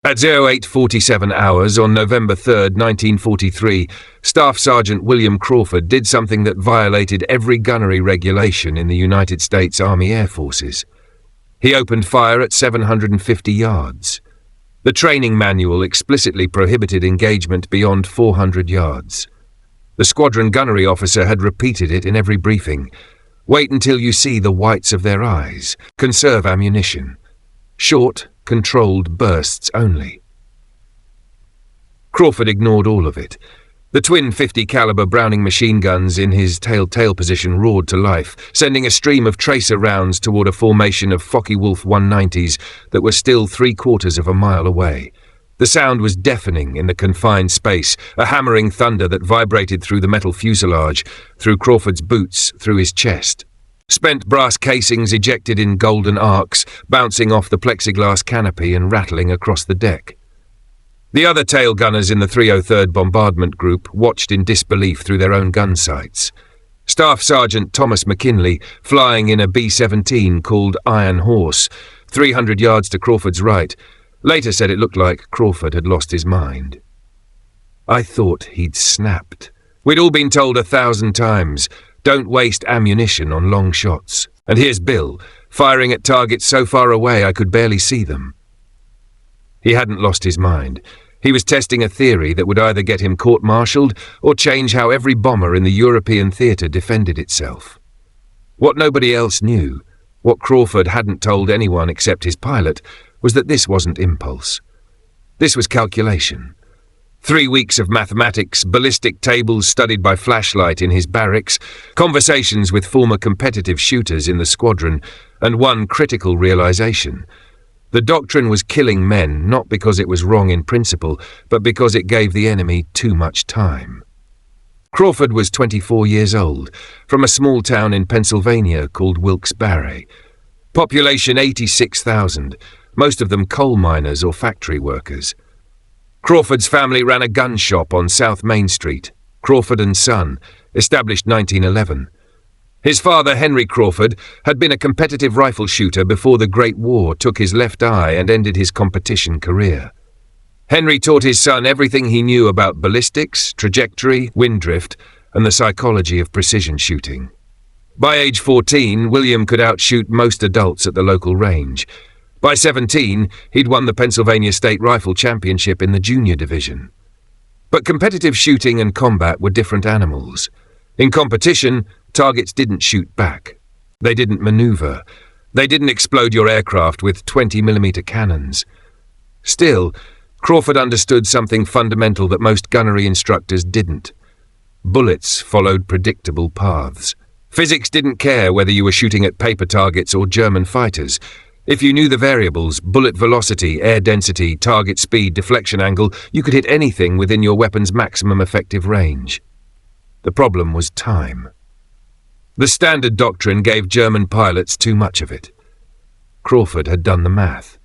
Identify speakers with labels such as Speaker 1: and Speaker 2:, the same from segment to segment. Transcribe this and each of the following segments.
Speaker 1: At 08:47 hours on November 3, 1943, Staff Sergeant William Crawford did something that violated every gunnery regulation in the United States Army Air Forces. He opened fire at 750 yards. The training manual explicitly prohibited engagement beyond 400 yards. The squadron gunnery officer had repeated it in every briefing. Wait until you see the whites of their eyes. Conserve ammunition. Short, controlled bursts only. Crawford ignored all of it. The twin 50 caliber Browning machine guns in his tail position roared to life, sending a stream of tracer rounds toward a formation of Focke-Wulf 190s that were still 3/4 of a mile away. The sound was deafening in the confined space, a hammering thunder that vibrated through the metal fuselage, through Crawford's boots, through his chest. Spent brass casings ejected in golden arcs, bouncing off the plexiglass canopy and rattling across the deck. The other tail gunners in the 303rd Bombardment Group watched in disbelief through their own gun sights. Staff Sergeant Thomas McKinley, flying in a B-17 called Iron Horse, 300 yards to Crawford's right, later said it looked like Crawford had lost his mind. I thought he'd snapped. We'd all been told 1,000 times, don't waste ammunition on long shots. And here's Bill, firing at targets so far away I could barely see them. He hadn't lost his mind. He was testing a theory that would either get him court-martialed or change how every bomber in the European theatre defended itself. What nobody else knew, what Crawford hadn't told anyone except his pilot, was that this wasn't impulse. This was calculation. 3 weeks of mathematics, ballistic tables studied by flashlight in his barracks, conversations with former competitive shooters in the squadron, and one critical realization. The doctrine was killing men not because it was wrong in principle, but because it gave the enemy too much time. Crawford was 24 years old, from a small town in Pennsylvania called Wilkes-Barre. Population 86,000, most of them coal miners or factory workers. Crawford's family ran a gun shop on South Main Street, Crawford & Son, established 1911. His father, Henry Crawford, had been a competitive rifle shooter before the Great War took his left eye and ended his competition career. Henry taught his son everything he knew about ballistics, trajectory, wind drift, and the psychology of precision shooting. By age 14, William could outshoot most adults at the local range. By 17, he'd won the Pennsylvania State Rifle Championship in the junior division. But competitive shooting and combat were different animals. In competition, targets didn't shoot back. They didn't maneuver. They didn't explode your aircraft with 20mm cannons. Still, Crawford understood something fundamental that most gunnery instructors didn't. Bullets followed predictable paths. Physics didn't care whether you were shooting at paper targets or German fighters. If you knew the variables, bullet velocity, air density, target speed, deflection angle, you could hit anything within your weapon's maximum effective range. The problem was time. The standard doctrine gave German pilots too much of it. Crawford had done the math.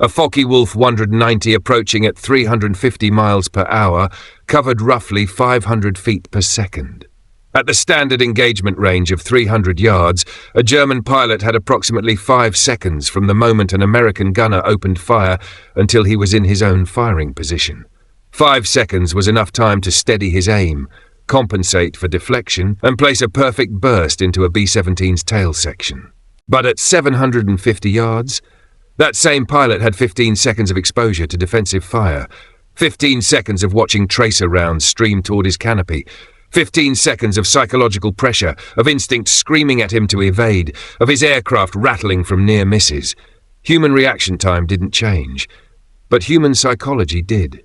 Speaker 1: A Focke-Wulf 190 approaching at 350 miles per hour covered roughly 500 feet per second. At the standard engagement range of 300 yards, a German pilot had approximately 5 seconds from the moment an American gunner opened fire until he was in his own firing position. 5 seconds was enough time to steady his aim, compensate for deflection, and place a perfect burst into a B-17's tail section. But at 750 yards, that same pilot had 15 seconds of exposure to defensive fire, 15 seconds of watching tracer rounds stream toward his canopy, 15 seconds of psychological pressure, of instinct screaming at him to evade, of his aircraft rattling from near misses. Human reaction time didn't change, but human psychology did.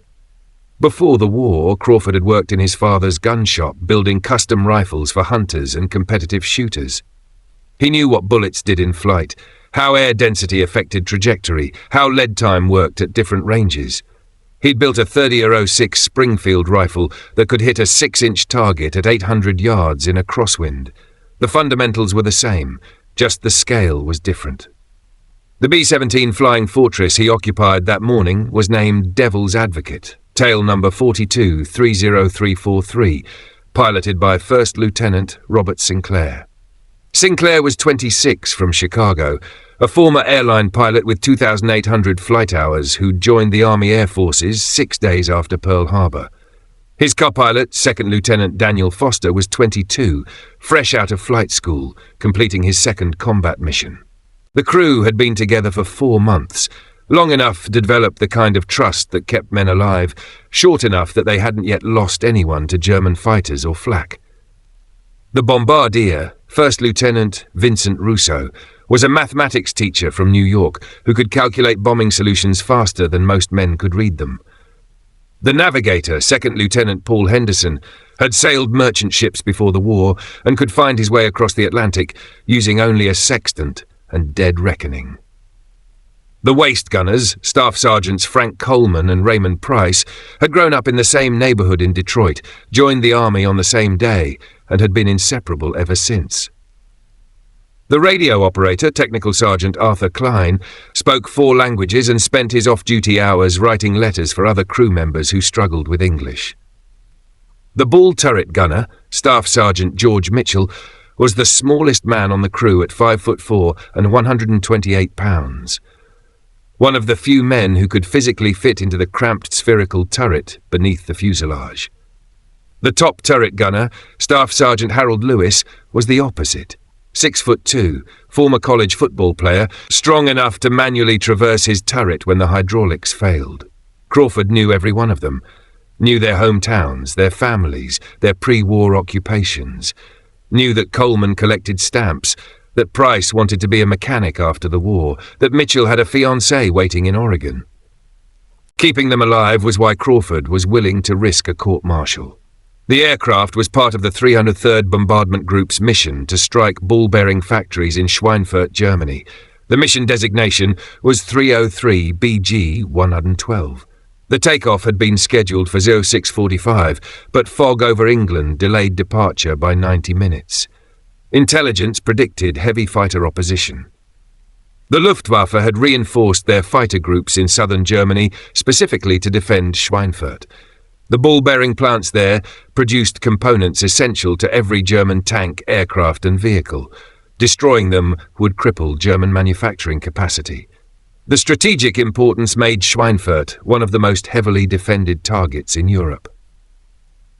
Speaker 1: Before the war, Crawford had worked in his father's gun shop, building custom rifles for hunters and competitive shooters. He knew what bullets did in flight, how air density affected trajectory, how lead time worked at different ranges. He'd built a 30-06 Springfield rifle that could hit a 6-inch target at 800 yards in a crosswind. The fundamentals were the same, just the scale was different. The B-17 Flying Fortress he occupied that morning was named Devil's Advocate, tail number 4230343, piloted by First Lieutenant Robert Sinclair. Sinclair was 26 from Chicago, a former airline pilot with 2,800 flight hours who joined the Army Air Forces 6 days after Pearl Harbor. His co-pilot, Second Lieutenant Daniel Foster, was 22, fresh out of flight school, completing his second combat mission. The crew had been together for 4 months, long enough to develop the kind of trust that kept men alive, short enough that they hadn't yet lost anyone to German fighters or flak. The bombardier, First Lieutenant Vincent Russo, was a mathematics teacher from New York who could calculate bombing solutions faster than most men could read them. The navigator, Second Lieutenant Paul Henderson, had sailed merchant ships before the war and could find his way across the Atlantic using only a sextant and dead reckoning. The waist gunners, Staff Sergeants Frank Coleman and Raymond Price, had grown up in the same neighborhood in Detroit, joined the Army on the same day, and had been inseparable ever since. The radio operator, Technical Sergeant Arthur Klein, spoke 4 languages and spent his off-duty hours writing letters for other crew members who struggled with English. The ball turret gunner, Staff Sergeant George Mitchell, was the smallest man on the crew at 5'4" and 128 pounds. One of the few men who could physically fit into the cramped spherical turret beneath the fuselage. The top turret gunner, Staff Sergeant Harold Lewis, was the opposite. 6'2", former college football player, strong enough to manually traverse his turret when the hydraulics failed. Crawford knew every one of them, knew their hometowns, their families, their pre-war occupations, knew that Coleman collected stamps, that Price wanted to be a mechanic after the war, that Mitchell had a fiancée waiting in Oregon. Keeping them alive was why Crawford was willing to risk a court-martial. The aircraft was part of the 303rd Bombardment Group's mission to strike ball-bearing factories in Schweinfurt, Germany. The mission designation was 303 BG 112. The takeoff had been scheduled for 0645, but fog over England delayed departure by 90 minutes. Intelligence predicted heavy fighter opposition. The Luftwaffe had reinforced their fighter groups in southern Germany specifically to defend Schweinfurt. The ball-bearing plants there produced components essential to every German tank, aircraft and vehicle. Destroying them would cripple German manufacturing capacity. The strategic importance made Schweinfurt one of the most heavily defended targets in Europe.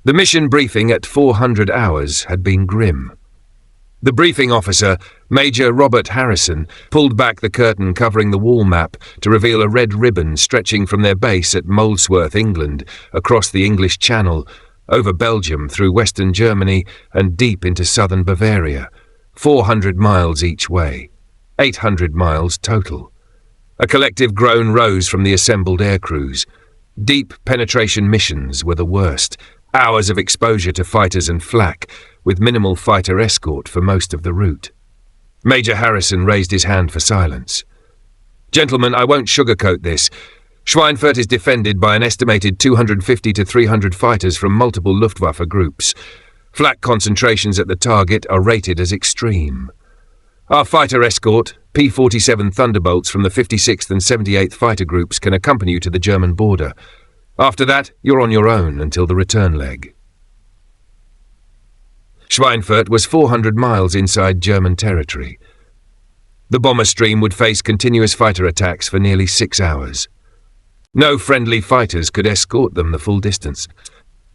Speaker 1: The mission briefing at 400 hours had been grim. The briefing officer, Major Robert Harrison, pulled back the curtain covering the wall map to reveal a red ribbon stretching from their base at Molesworth, England, across the English Channel, over Belgium, through western Germany and deep into southern Bavaria, 400 miles each way, 800 miles total. A collective groan rose from the assembled air crews. Deep penetration missions were the worst, hours of exposure to fighters and flak, with minimal fighter escort for most of the route. Major Harrison raised his hand for silence. Gentlemen, I won't sugarcoat this. Schweinfurt is defended by an estimated 250 to 300 fighters from multiple Luftwaffe groups. Flak concentrations at the target are rated as extreme. Our fighter escort, P-47 Thunderbolts from the 56th and 78th Fighter Groups, can accompany you to the German border. After that, you're on your own until the return leg. Schweinfurt was 400 miles inside German territory. The bomber stream would face continuous fighter attacks for nearly 6 hours. No friendly fighters could escort them the full distance.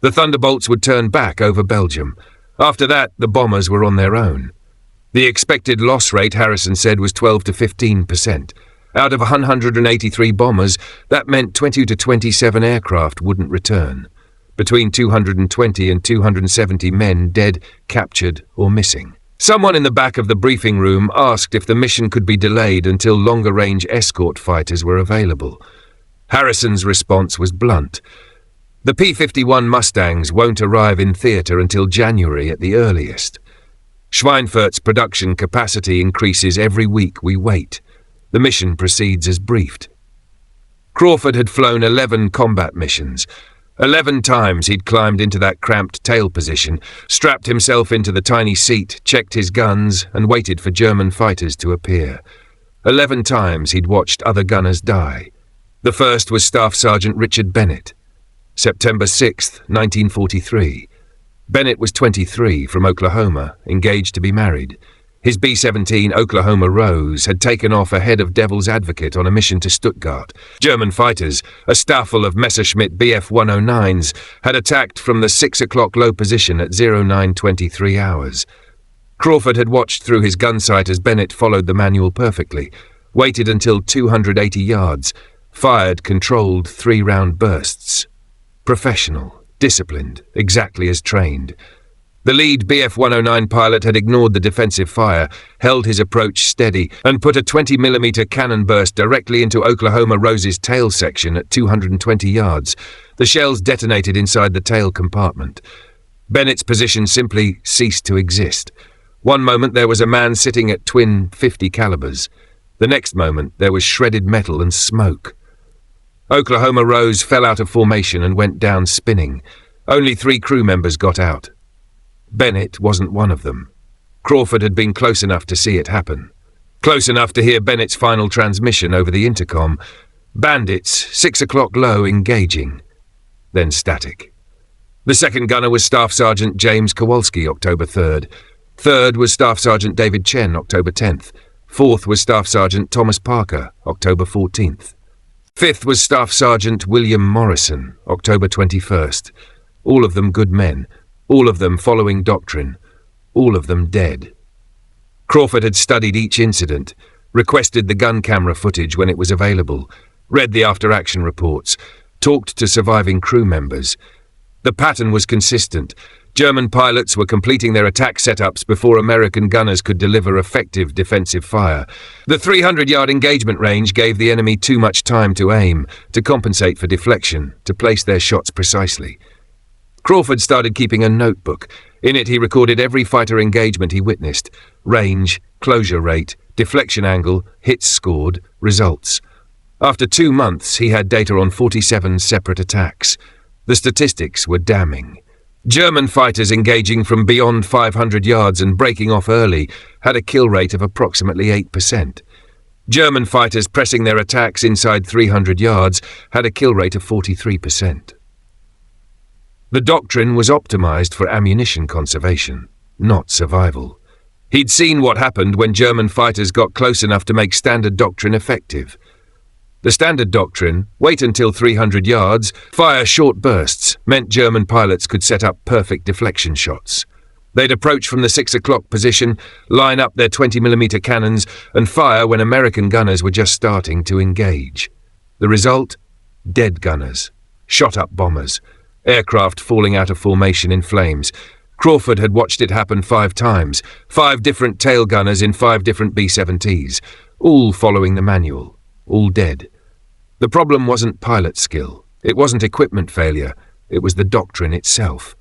Speaker 1: The Thunderbolts would turn back over Belgium. After that, the bombers were on their own. The expected loss rate, Harrison said, was 12 to 15%. Out of 183 bombers, that meant 20 to 27 aircraft wouldn't return. Between 220 and 270 men dead, captured, or missing. Someone in the back of the briefing room asked if the mission could be delayed until longer-range escort fighters were available. Harrison's response was blunt. The P-51 Mustangs won't arrive in theatre until January at the earliest. Schweinfurt's production capacity increases every week we wait. The mission proceeds as briefed. Crawford had flown 11 combat missions. 11 times he'd climbed into that cramped tail position, strapped himself into the tiny seat, checked his guns, and waited for German fighters to appear. 11 times he'd watched other gunners die. The first was Staff Sergeant Richard Bennett. September 6th, 1943. Bennett was 23, from Oklahoma, engaged to be married. His B-17 Oklahoma Rose had taken off ahead of Devil's Advocate on a mission to Stuttgart. German fighters, a staffel of Messerschmitt Bf-109s, had attacked from the 6 o'clock low position at 09:23 hours. Crawford had watched through his gun sight as Bennett followed the manual perfectly, waited until 280 yards, fired controlled 3-round bursts. Professional, disciplined, exactly as trained. The lead Bf-109 pilot had ignored the defensive fire, held his approach steady, and put a 20mm cannon burst directly into Oklahoma Rose's tail section at 220 yards. The shells detonated inside the tail compartment. Bennett's position simply ceased to exist. One moment there was a man sitting at twin .50 calibers. The next moment there was shredded metal and smoke. Oklahoma Rose fell out of formation and went down spinning. Only 3 crew members got out. Bennett wasn't one of them. Crawford had been close enough to see it happen. Close enough to hear Bennett's final transmission over the intercom. Bandits, 6 o'clock low, engaging. Then static. The second gunner was Staff Sergeant James Kowalski, October 3rd. Third was Staff Sergeant David Chen, October 10th. Fourth was Staff Sergeant Thomas Parker, October 14th. Fifth was Staff Sergeant William Morrison, October 21st. All of them good men. All of them following doctrine, all of them dead. Crawford had studied each incident, requested the gun camera footage when it was available, read the after-action reports, talked to surviving crew members. The pattern was consistent. German pilots were completing their attack setups before American gunners could deliver effective defensive fire. The 300-yard engagement range gave the enemy too much time to aim, to compensate for deflection, to place their shots precisely. Crawford started keeping a notebook. In it he recorded every fighter engagement he witnessed: range, closure rate, deflection angle, hits scored, results. After 2 months he had data on 47 separate attacks. The statistics were damning. German fighters engaging from beyond 500 yards and breaking off early had a kill rate of approximately 8%. German fighters pressing their attacks inside 300 yards had a kill rate of 43%. The doctrine was optimized for ammunition conservation, not survival. He'd seen what happened when German fighters got close enough to make standard doctrine effective. The standard doctrine, wait until 300 yards, fire short bursts, meant German pilots could set up perfect deflection shots. They'd approach from the 6 o'clock position, line up their 20mm cannons, and fire when American gunners were just starting to engage. The result? Dead gunners, shot-up bombers, aircraft falling out of formation in flames. Crawford had watched it happen 5 times, 5 different tail gunners in 5 different B-70s, all following the manual, all dead. The problem wasn't pilot skill, it wasn't equipment failure, it was the doctrine itself.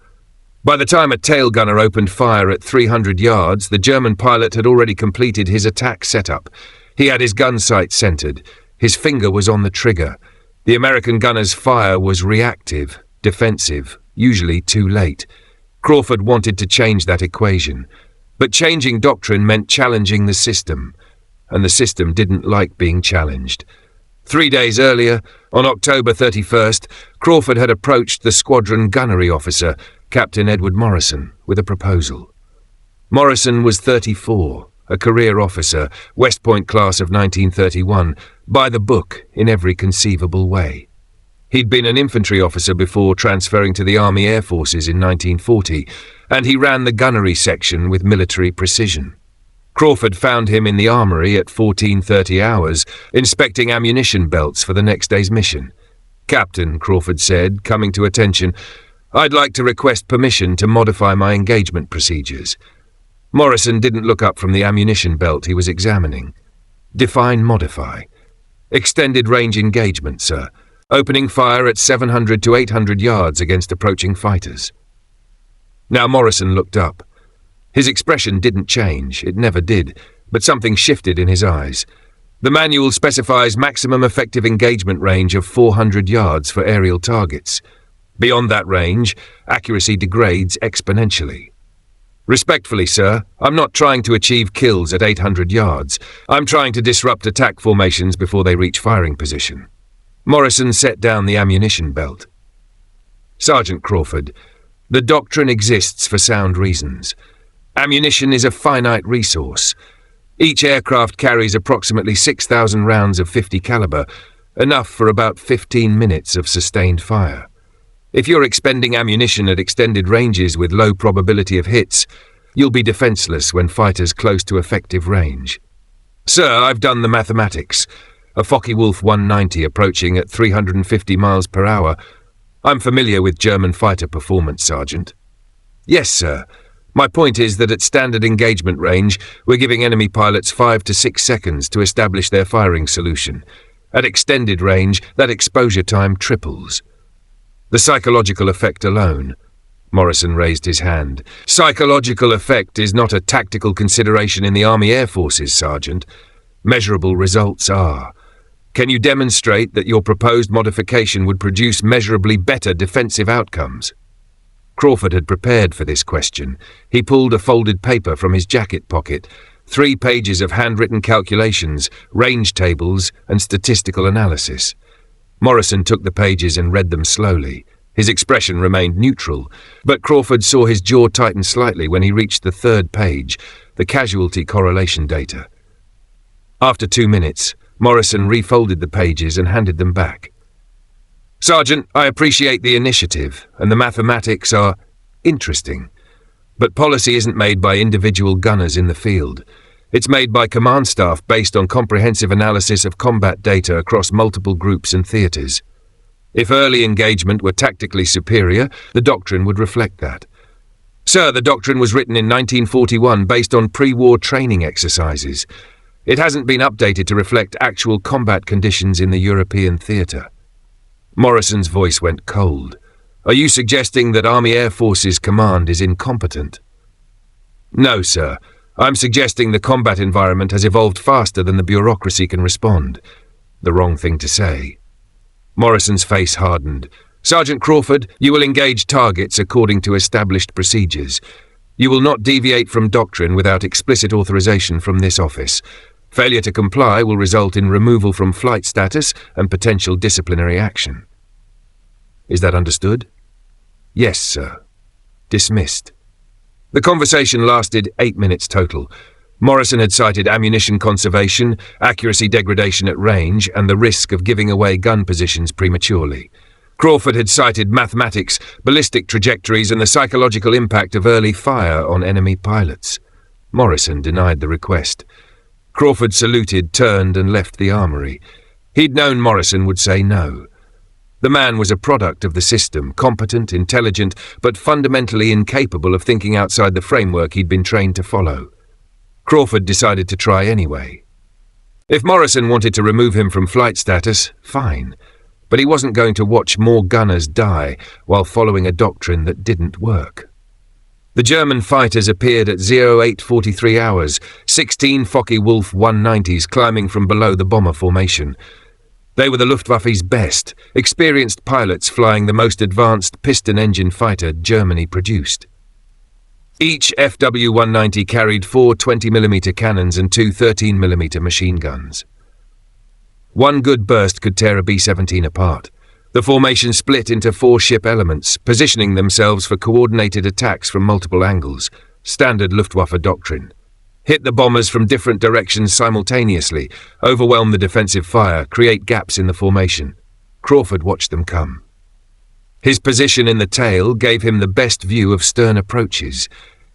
Speaker 1: By the time a tail gunner opened fire at 300 yards, the German pilot had already completed his attack setup. He had his gun sight centered, his finger was on the trigger. The American gunner's fire was reactive, defensive, usually too late. Crawford wanted to change that equation, but changing doctrine meant challenging the system, and the system didn't like being challenged. 3 days earlier, on October 31st, Crawford had approached the squadron gunnery officer, Captain Edward Morrison, with a proposal. Morrison was 34, a career officer, West Point class of 1931, by the book in every conceivable way. He'd been an infantry officer before transferring to the Army Air Forces in 1940, and he ran the gunnery section with military precision. Crawford found him in the armory at 14:30 hours, inspecting ammunition belts for the next day's mission. "Captain," Crawford said, coming to attention, "I'd like to request permission to modify my engagement procedures." Morrison didn't look up from the ammunition belt he was examining. "Define modify." "Extended range engagement, sir. Opening fire at 700 to 800 yards against approaching fighters." Now Morrison looked up. His expression didn't change, it never did, but something shifted in his eyes. The manual specifies maximum effective engagement range of 400 yards for aerial targets. Beyond that range, accuracy degrades exponentially. "Respectfully, sir, I'm not trying to achieve kills at 800 yards. I'm trying to disrupt attack formations before they reach firing position." Morrison set down the ammunition belt. "Sergeant Crawford, the doctrine exists for sound reasons. Ammunition is a finite resource. Each aircraft carries approximately 6,000 rounds of .50 caliber, enough for about 15 minutes of sustained fire. If you're expending ammunition at extended ranges with low probability of hits, you'll be defenseless when fighters close to effective range. Sir, I've done the mathematics. A Focke-Wulf 190 approaching at 350 miles per hour. I'm familiar with German fighter performance, Sergeant. Yes, sir. My point is that at standard engagement range, we're giving enemy pilots 5 to 6 seconds to establish their firing solution. At extended range, that exposure time triples. The psychological effect alone. Morrison raised his hand. Psychological effect is not a tactical consideration in the Army Air Forces, Sergeant. Measurable results are. Can you demonstrate that your proposed modification would produce measurably better defensive outcomes? Crawford had prepared for this question. He pulled a folded paper from his jacket pocket, 3 pages of handwritten calculations, range tables, and statistical analysis. Morrison took the pages and read them slowly. His expression remained neutral, but Crawford saw his jaw tighten slightly when he reached the 3rd page, the casualty correlation data. After 2 minutes, Morrison refolded the pages and handed them back. Sergeant, I appreciate the initiative, and the mathematics are interesting. But policy isn't made by individual gunners in the field. It's made by command staff based on comprehensive analysis of combat data across multiple groups and theatres. If early engagement were tactically superior, the doctrine would reflect that. Sir, the doctrine was written in 1941 based on pre-war training exercises. It hasn't been updated to reflect actual combat conditions in the European theatre. Morrison's voice went cold. Are you suggesting that Army Air Forces Command is incompetent? No, sir. I'm suggesting the combat environment has evolved faster than the bureaucracy can respond. The wrong thing to say. Morrison's face hardened. Sergeant Crawford, you will engage targets according to established procedures. You will not deviate from doctrine without explicit authorization from this office. Failure to comply will result in removal from flight status and potential disciplinary action. Is that understood? Yes, sir. Dismissed. The conversation lasted 8 minutes total. Morrison had cited ammunition conservation, accuracy degradation at range, and the risk of giving away gun positions prematurely. Crawford had cited mathematics, ballistic trajectories, and the psychological impact of early fire on enemy pilots. Morrison denied the request. Crawford saluted, turned, and left the armory. He'd known Morrison would say no. The man was a product of the system, competent, intelligent, but fundamentally incapable of thinking outside the framework he'd been trained to follow. Crawford decided to try anyway. If Morrison wanted to remove him from flight status, fine. But he wasn't going to watch more gunners die while following a doctrine that didn't work. The German fighters appeared at 0843 hours, 16 Focke-Wulf 190s climbing from below the bomber formation. They were the Luftwaffe's best, experienced pilots flying the most advanced piston-engine fighter Germany produced. Each FW-190 carried 4 20mm cannons and 2 13mm machine guns. One good burst could tear a B-17 apart. The formation split into 4 ship elements, positioning themselves for coordinated attacks from multiple angles, standard Luftwaffe doctrine. Hit the bombers from different directions simultaneously, overwhelm the defensive fire, create gaps in the formation. Crawford watched them come. His position in the tail gave him the best view of stern approaches.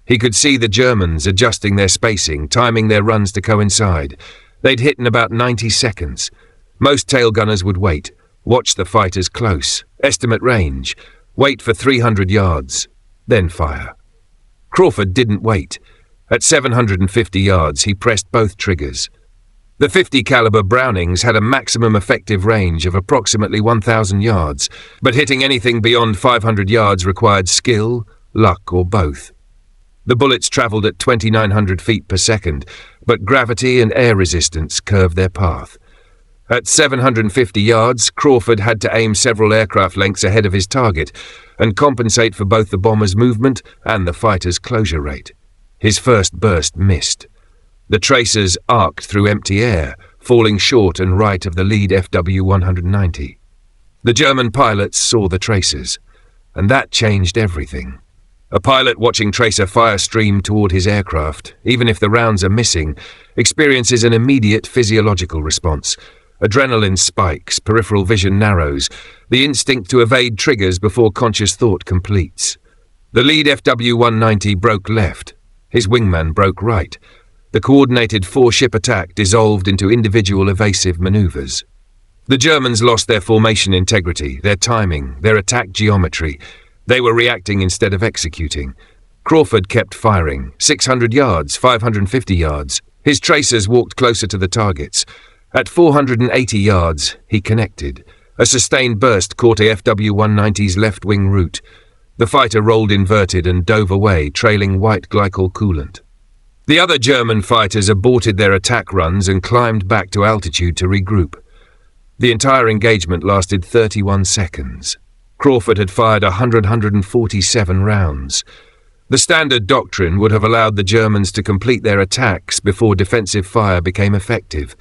Speaker 1: He could see the Germans adjusting their spacing, timing their runs to coincide. They'd hit in about 90 seconds. Most tail gunners would wait, watch the fighters close, estimate range, wait for 300 yards, then fire. Crawford didn't wait. At 750 yards, he pressed both triggers. The .50 caliber Brownings had a maximum effective range of approximately 1,000 yards, but hitting anything beyond 500 yards required skill, luck, or both. The bullets travelled at 2,900 feet per second, but gravity and air resistance curved their path. At 750 yards, Crawford had to aim several aircraft lengths ahead of his target and compensate for both the bomber's movement and the fighter's closure rate. His first burst missed. The tracers arced through empty air, falling short and right of the lead FW-190. The German pilots saw the tracers, and that changed everything. A pilot watching tracer fire stream toward his aircraft, even if the rounds are missing, experiences an immediate physiological response. Adrenaline spikes, peripheral vision narrows, the instinct to evade triggers before conscious thought completes. The lead FW-190 broke left. His wingman broke right. The coordinated four-ship attack dissolved into individual evasive maneuvers. The Germans lost their formation integrity, their timing, their attack geometry. They were reacting instead of executing. Crawford kept firing, 600 yards, 550 yards. His tracers walked closer to the targets. At 480 yards, he connected. A sustained burst caught a FW-190's left-wing root. The fighter rolled inverted and dove away, trailing white glycol coolant. The other German fighters aborted their attack runs and climbed back to altitude to regroup. The entire engagement lasted 31 seconds. Crawford had fired 147 rounds. The standard doctrine would have allowed the Germans to complete their attacks before defensive fire became effective.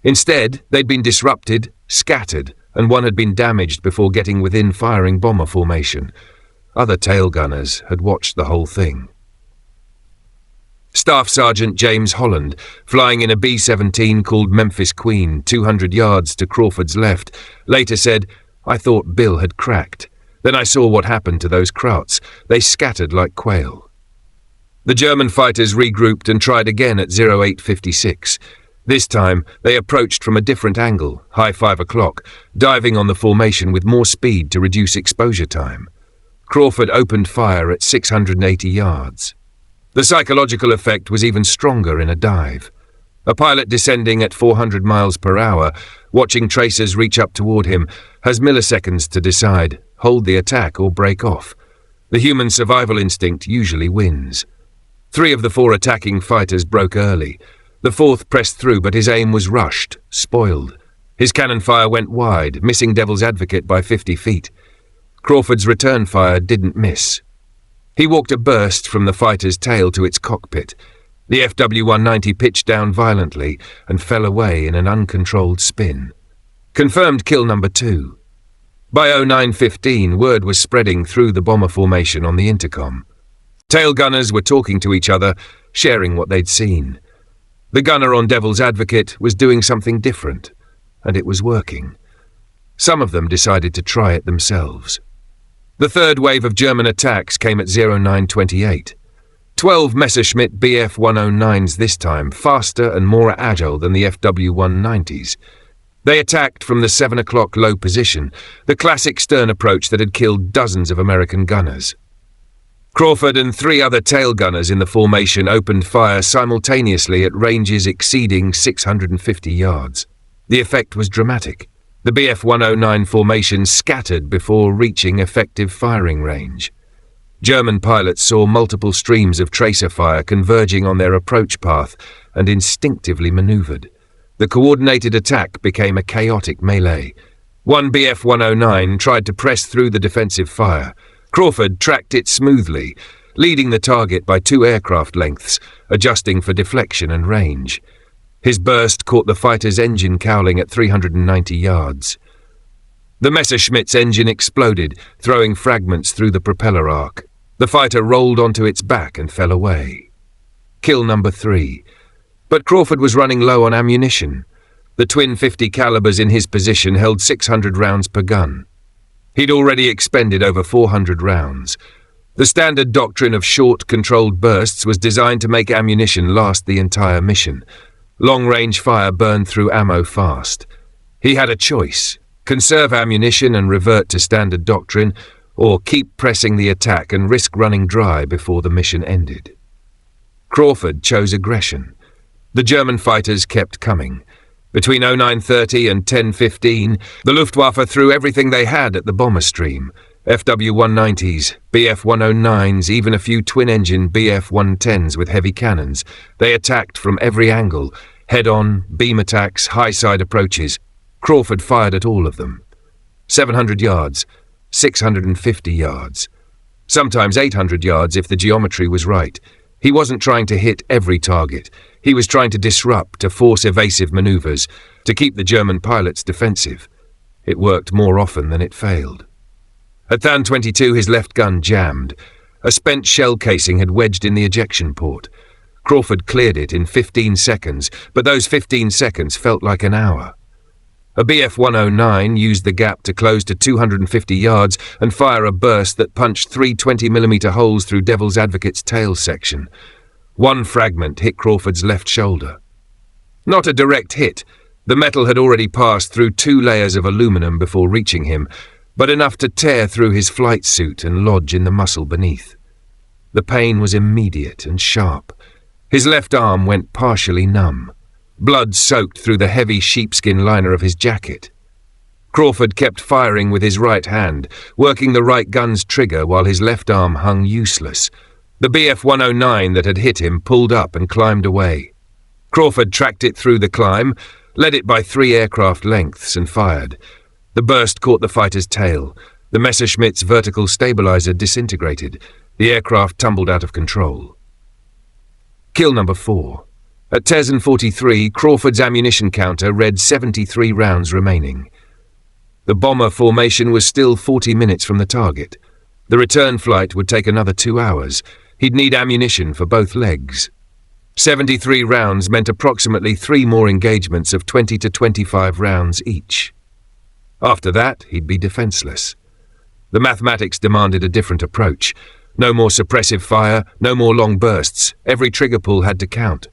Speaker 1: Instead, they'd been disrupted, scattered, and one had been damaged before getting within firing bomber formation. Other tail gunners had watched the whole thing. Staff Sergeant James Holland, flying in a B-17 called Memphis Queen, 200 yards to Crawford's left, later said, "I thought Bill had cracked. Then I saw what happened to those Krauts. They scattered like quail." The German fighters regrouped and tried again at 0856. This time, they approached from a different angle, high 5 o'clock, diving on the formation with more speed to reduce exposure time. Crawford opened fire at 680 yards. The psychological effect was even stronger in a dive. A pilot descending at 400 miles per hour, watching tracers reach up toward him, has milliseconds to decide, hold the attack or break off. The human survival instinct usually wins. 3 of the 4 attacking fighters broke early. The 4th pressed through, but his aim was rushed, spoiled. His cannon fire went wide, missing Devil's Advocate by 50 feet. Crawford's return fire didn't miss. He walked a burst from the fighter's tail to its cockpit. The FW-190 pitched down violently and fell away in an uncontrolled spin. Confirmed kill number 2. By 09:15, word was spreading through the bomber formation on the intercom. Tail gunners were talking to each other, sharing what they'd seen. The gunner on Devil's Advocate was doing something different, and it was working. Some of them decided to try it themselves. The third wave of German attacks came at 0928. 12 Messerschmitt Bf-109s this time, faster and more agile than the FW-190s. They attacked from the 7 o'clock low position, the classic stern approach that had killed dozens of American gunners. Crawford and 3 other tail gunners in the formation opened fire simultaneously at ranges exceeding 650 yards. The effect was dramatic. The Bf-109 formation scattered before reaching effective firing range. German pilots saw multiple streams of tracer fire converging on their approach path and instinctively maneuvered. The coordinated attack became a chaotic melee. One Bf-109 tried to press through the defensive fire. Crawford tracked it smoothly, leading the target by 2 aircraft lengths, adjusting for deflection and range. His burst caught the fighter's engine cowling at 390 yards. The Messerschmitt's engine exploded, throwing fragments through the propeller arc. The fighter rolled onto its back and fell away. Kill number 3. But Crawford was running low on ammunition. The twin .50 calibers in his position held 600 rounds per gun. He'd already expended over 400 rounds. The standard doctrine of short, controlled bursts was designed to make ammunition last the entire mission. Long-range fire burned through ammo fast. He had a choice: conserve ammunition and revert to standard doctrine, or keep pressing the attack and risk running dry before the mission ended. Crawford chose aggression. The German fighters kept coming. Between 0930 and 10:15, the Luftwaffe threw everything they had at the bomber stream. FW-190s, Bf-109s, even a few twin-engine Bf-110s with heavy cannons. They attacked from every angle, head-on, beam attacks, high-side approaches. Crawford fired at all of them. 700 yards, 650 yards. Sometimes 800 yards if the geometry was right. He wasn't trying to hit every target. He was trying to disrupt, to force evasive maneuvers, to keep the German pilots defensive. It worked more often than it failed. At Than 22, his left gun jammed. A spent shell casing had wedged in the ejection port. Crawford cleared it in 15 seconds, but those 15 seconds felt like an hour. A Bf-109 used the gap to close to 250 yards and fire a burst that punched 3 20mm holes through Devil's Advocate's tail section. One fragment hit Crawford's left shoulder. Not a direct hit. The metal had already passed through 2 layers of aluminum before reaching him, but enough to tear through his flight suit and lodge in the muscle beneath. The pain was immediate and sharp. His left arm went partially numb. Blood soaked through the heavy sheepskin liner of his jacket. Crawford kept firing with his right hand, working the right gun's trigger while his left arm hung useless. The Bf-109 that had hit him pulled up and climbed away. Crawford tracked it through the climb, led it by 3 aircraft lengths and fired. The burst caught the fighter's tail. The Messerschmitt's vertical stabilizer disintegrated. The aircraft tumbled out of control. Kill number 4. At Tesin 43, Crawford's ammunition counter read 73 rounds remaining. The bomber formation was still 40 minutes from the target. The return flight would take another 2 hours. He'd need ammunition for both legs. 73 rounds meant approximately 3 more engagements of 20 to 25 rounds each. After that, he'd be defenseless. The mathematics demanded a different approach. No more suppressive fire, no more long bursts. Every trigger pull had to count.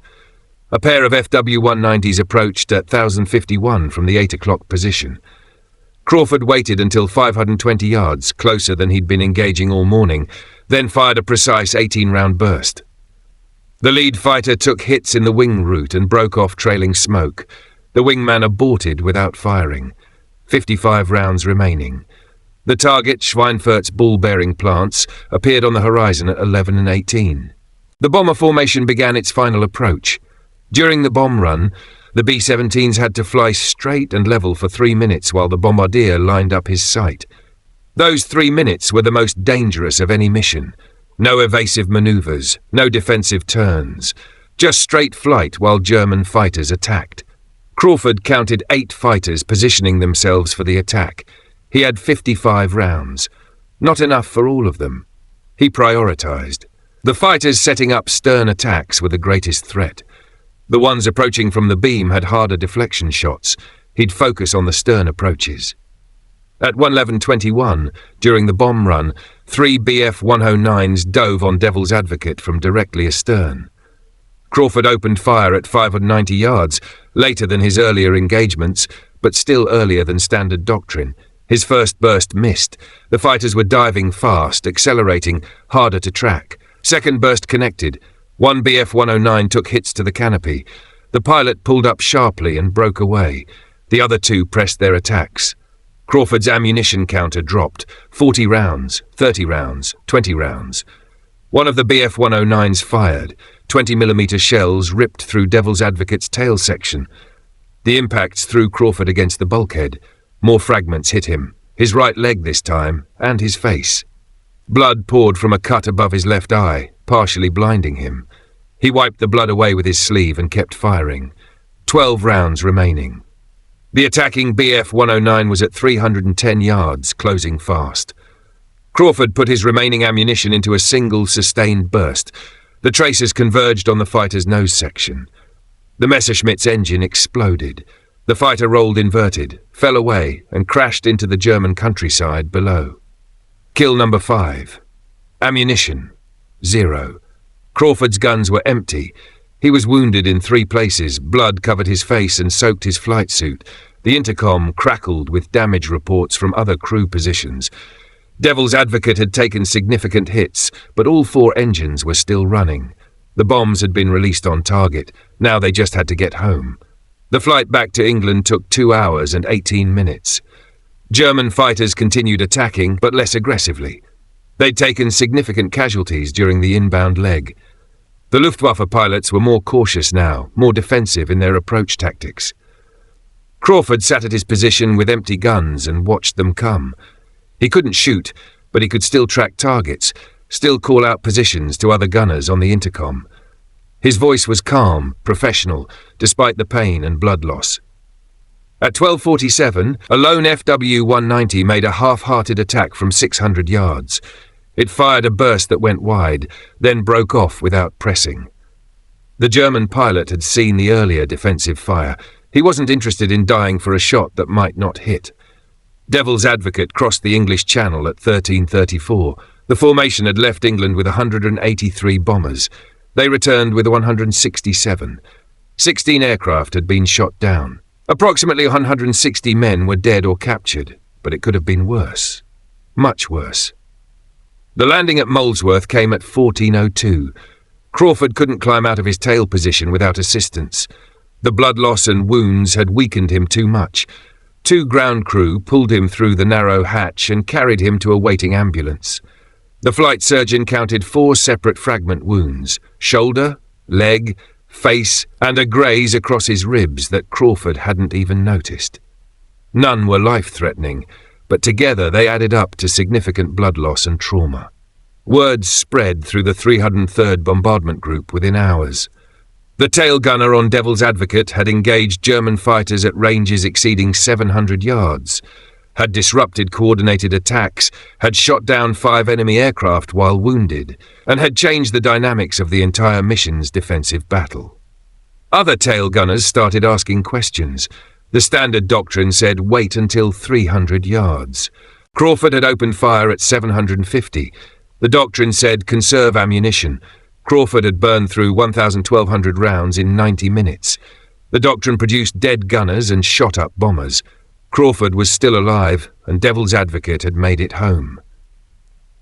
Speaker 1: A pair of FW-190s approached at 1051 from the 8 o'clock position. Crawford waited until 520 yards, closer than he'd been engaging all morning, then fired a precise 18-round burst. The lead fighter took hits in the wing root and broke off trailing smoke. The wingman aborted without firing. 55 rounds remaining. The target, Schweinfurt's ball-bearing plants, appeared on the horizon at 11 and 18. The bomber formation began its final approach. During the bomb run, the B-17s had to fly straight and level for 3 minutes while the bombardier lined up his sight. Those 3 minutes were the most dangerous of any mission. No evasive maneuvers, no defensive turns. Just straight flight while German fighters attacked. Crawford counted 8 fighters positioning themselves for the attack. He had 55 rounds. Not enough for all of them. He prioritized. The fighters setting up stern attacks were the greatest threat. The ones approaching from the beam had harder deflection shots. He'd focus on the stern approaches. At 1:11:21, during the bomb run, 3 Bf-109s dove on Devil's Advocate from directly astern. Crawford opened fire at 590 yards, later than his earlier engagements, but still earlier than standard doctrine. His first burst missed. The fighters were diving fast, accelerating, harder to track. Second burst connected. 1 Bf-109 took hits to the canopy. The pilot pulled up sharply and broke away. The other 2 pressed their attacks. Crawford's ammunition counter dropped. 40 rounds, 30 rounds, 20 rounds. One of the Bf-109s fired. 20mm shells ripped through Devil's Advocate's tail section. The impacts threw Crawford against the bulkhead. More fragments hit him. His right leg this time, and his face. Blood poured from a cut above his left eye, partially blinding him. He wiped the blood away with his sleeve and kept firing. 12 rounds remaining. The attacking Bf-109 was at 310 yards, closing fast. Crawford put his remaining ammunition into a single, sustained burst. The tracers converged on the fighter's nose section. The Messerschmitt's engine exploded. The fighter rolled inverted, fell away, and crashed into the German countryside below. Kill number 5. Ammunition. 0. Crawford's guns were empty. He was wounded in 3 places. Blood covered his face and soaked his flight suit. The intercom crackled with damage reports from other crew positions. Devil's Advocate had taken significant hits, but all 4 engines were still running. The bombs had been released on target. Now they just had to get home. The flight back to England took 2 hours and 18 minutes. German fighters continued attacking, but less aggressively. They'd taken significant casualties during the inbound leg. The Luftwaffe pilots were more cautious now, more defensive in their approach tactics. Crawford sat at his position with empty guns and watched them come. He couldn't shoot, but he could still track targets, still call out positions to other gunners on the intercom. His voice was calm, professional, despite the pain and blood loss. At 12:47, a lone FW-190 made a half-hearted attack from 600 yards. It fired a burst that went wide, then broke off without pressing. The German pilot had seen the earlier defensive fire. He wasn't interested in dying for a shot that might not hit. Devil's Advocate crossed the English Channel at 13:34. The formation had left England with 183 bombers. They returned with 167. 16 aircraft had been shot down. Approximately 160 men were dead or captured, but it could have been worse. Much worse. The landing at Molesworth came at 14:02. Crawford couldn't climb out of his tail position without assistance. The blood loss and wounds had weakened him too much. 2 ground crew pulled him through the narrow hatch and carried him to a waiting ambulance. The flight surgeon counted 4 separate fragment wounds: shoulder, leg, face, and a graze across his ribs that Crawford hadn't even noticed. None were life-threatening, but together they added up to significant blood loss and trauma. Word spread through the 303rd Bombardment Group within hours. The tail gunner on Devil's Advocate had engaged German fighters at ranges exceeding 700 yards, had disrupted coordinated attacks, had shot down 5 enemy aircraft while wounded, and had changed the dynamics of the entire mission's defensive battle. Other tail gunners started asking questions. The standard doctrine said wait until 300 yards. Crawford had opened fire at 750. The doctrine said conserve ammunition. Crawford had burned through 1,1200 rounds in 90 minutes. The doctrine produced dead gunners and shot up bombers. Crawford was still alive, and Devil's Advocate had made it home.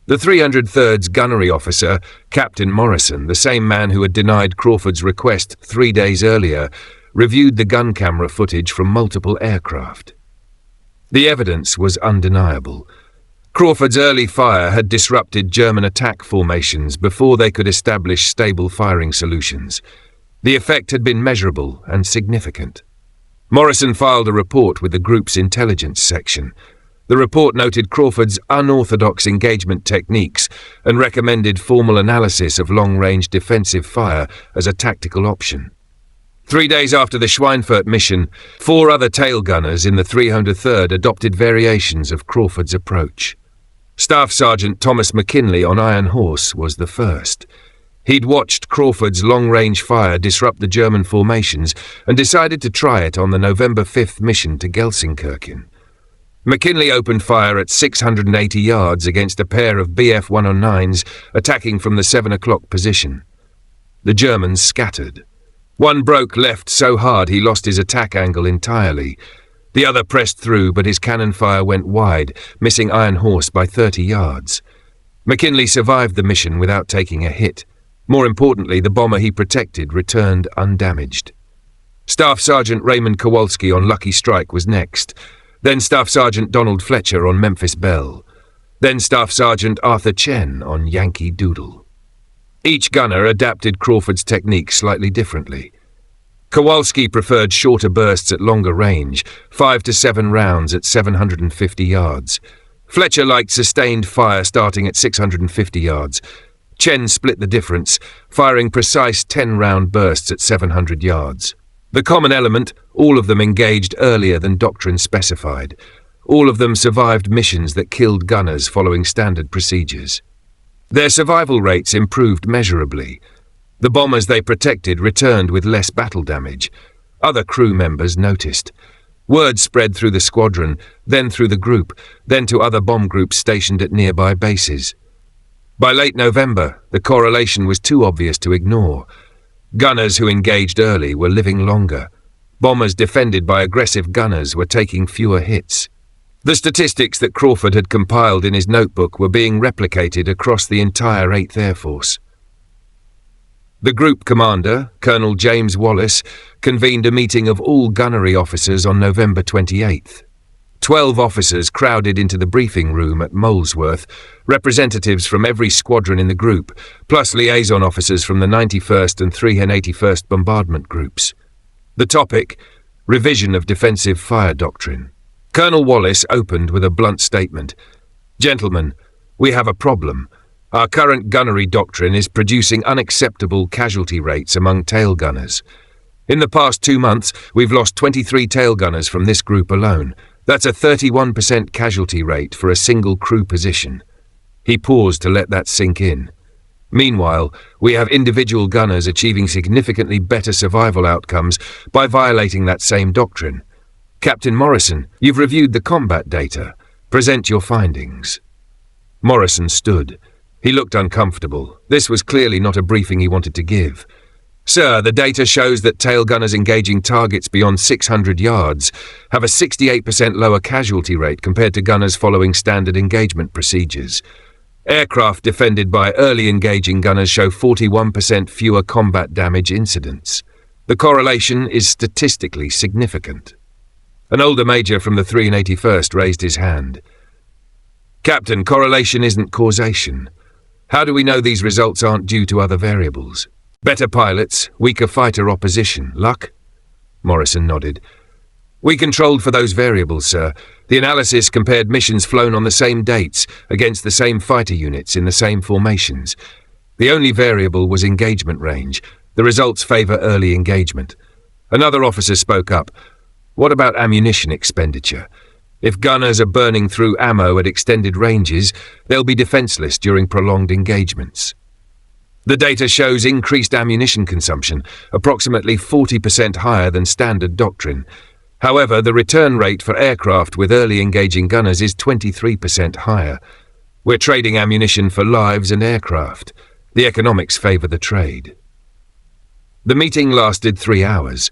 Speaker 1: The 303rd's gunnery officer, Captain Morrison, the same man who had denied Crawford's request 3 days earlier, reviewed the gun camera footage from multiple aircraft. The evidence was undeniable. Crawford's early fire had disrupted German attack formations before they could establish stable firing solutions. The effect had been measurable and significant. Morrison filed a report with the group's intelligence section. The report noted Crawford's unorthodox engagement techniques and recommended formal analysis of long-range defensive fire as a tactical option. 3 days after the Schweinfurt mission, 4 other tail gunners in the 303rd adopted variations of Crawford's approach. Staff Sergeant Thomas McKinley on Iron Horse was the first. He'd watched Crawford's long-range fire disrupt the German formations and decided to try it on the November 5th mission to Gelsenkirchen. McKinley opened fire at 680 yards against a pair of Bf 109s attacking from the 7 o'clock position. The Germans scattered. One broke left so hard he lost his attack angle entirely. The other pressed through, but his cannon fire went wide, missing Iron Horse by 30 yards. McKinley survived the mission without taking a hit. More importantly, the bomber he protected returned undamaged. Staff Sergeant Raymond Kowalski on Lucky Strike was next, then Staff Sergeant Donald Fletcher on Memphis Belle, then Staff Sergeant Arthur Chen on Yankee Doodle. Each gunner adapted Crawford's technique slightly differently. Kowalski preferred shorter bursts at longer range, 5 to 7 rounds at 750 yards. Fletcher liked sustained fire starting at 650 yards. Chen split the difference, firing precise 10-round bursts at 700 yards. The common element, all of them engaged earlier than doctrine specified. All of them survived missions that killed gunners following standard procedures. Their survival rates improved measurably. The bombers they protected returned with less battle damage. Other crew members noticed. Word spread through the squadron, then through the group, then to other bomb groups stationed at nearby bases. By late November, the correlation was too obvious to ignore. Gunners who engaged early were living longer. Bombers defended by aggressive gunners were taking fewer hits. The statistics that Crawford had compiled in his notebook were being replicated across the entire 8th Air Force. The group commander, Colonel James Wallace, convened a meeting of all gunnery officers on November 28th. 12 officers crowded into the briefing room at Molesworth, representatives from every squadron in the group, plus liaison officers from the 91st and 381st Bombardment Groups. The topic, revision of defensive fire doctrine. Colonel Wallace opened with a blunt statement. Gentlemen, we have a problem. Our current gunnery doctrine is producing unacceptable casualty rates among tail gunners. In the past 2 months, we've lost 23 tail gunners from this group alone. That's a 31% casualty rate for a single crew position. He paused to let that sink in. Meanwhile, we have individual gunners achieving significantly better survival outcomes by violating that same doctrine. Captain Morrison, you've reviewed the combat data. Present your findings. Morrison stood. He looked uncomfortable. This was clearly not a briefing he wanted to give. Sir, the data shows that tail gunners engaging targets beyond 600 yards have a 68% lower casualty rate compared to gunners following standard engagement procedures. Aircraft defended by early engaging gunners show 41% fewer combat damage incidents. The correlation is statistically significant. An older major from the 381st raised his hand. Captain, correlation isn't causation. How do we know these results aren't due to other variables? Better pilots, weaker fighter opposition, luck? Morrison nodded. We controlled for those variables, sir. The analysis compared missions flown on the same dates against the same fighter units in the same formations. The only variable was engagement range. The results favor early engagement. Another officer spoke up. What about ammunition expenditure? If gunners are burning through ammo at extended ranges, they'll be defenseless during prolonged engagements. The data shows increased ammunition consumption, approximately 40% higher than standard doctrine. However, the return rate for aircraft with early engaging gunners is 23% higher. We're trading ammunition for lives and aircraft. The economics favor the trade. The meeting lasted 3 hours.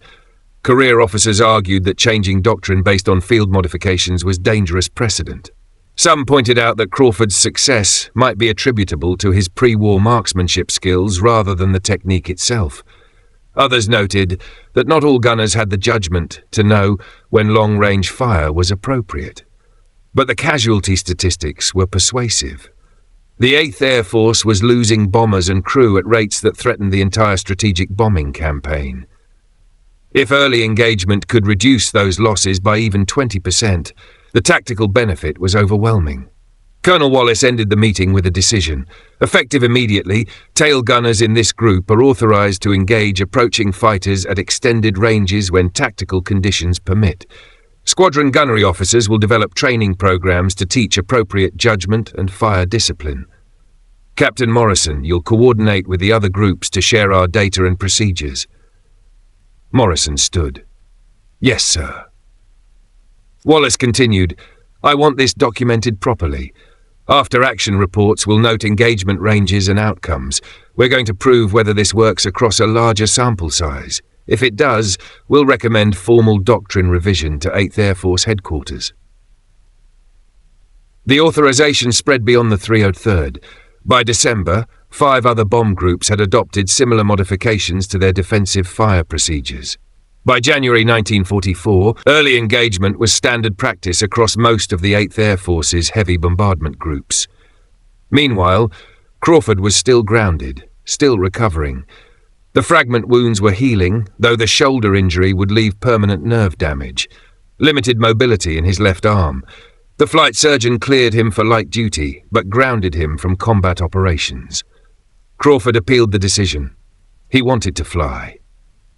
Speaker 1: Career officers argued that changing doctrine based on field modifications was dangerous precedent. Some pointed out that Crawford's success might be attributable to his pre-war marksmanship skills rather than the technique itself. Others noted that not all gunners had the judgment to know when long-range fire was appropriate. But the casualty statistics were persuasive. The 8th Air Force was losing bombers and crew at rates that threatened the entire strategic bombing campaign. If early engagement could reduce those losses by even 20%, the tactical benefit was overwhelming. Colonel Wallace ended the meeting with a decision. Effective immediately, tail gunners in this group are authorized to engage approaching fighters at extended ranges when tactical conditions permit. Squadron gunnery officers will develop training programs to teach appropriate judgment and fire discipline. Captain Morrison, you'll coordinate with the other groups to share our data and procedures. Morrison stood. Yes, sir. Wallace continued, I want this documented properly. After-action reports will note engagement ranges and outcomes. We're going to prove whether this works across a larger sample size. If it does, we'll recommend formal doctrine revision to 8th Air Force headquarters. The authorization spread beyond the 303rd. By December, 5 other bomb groups had adopted similar modifications to their defensive fire procedures. By January 1944, early engagement was standard practice across most of the 8th Air Force's heavy bombardment groups. Meanwhile, Crawford was still grounded, still recovering. The fragment wounds were healing, though the shoulder injury would leave permanent nerve damage. Limited mobility in his left arm. The flight surgeon cleared him for light duty, but grounded him from combat operations. Crawford appealed the decision. He wanted to fly.